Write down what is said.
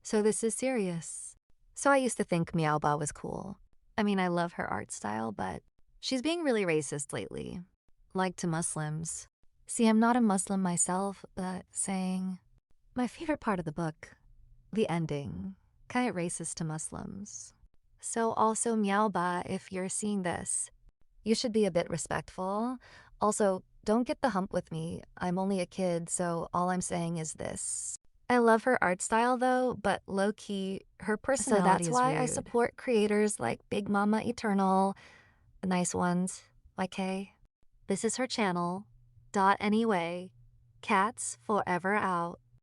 So this is serious. So I used to think Meowba was cool. I mean, I love her art style, but she's being really racist lately. Like to Muslims. See, I'm not a Muslim myself, but saying my favorite part of the book, the ending, kind of racist to Muslims. So also Meowba, if you're seeing this, you should be a bit respectful. Also, don't get the hump with me. I'm only a kid, so all I'm saying is this. I love her art style though, but low key, her personality. So that's why I support creators like Big Mama Eternal, the nice ones, like Kay. This is her channel. Anyway, cats forever out.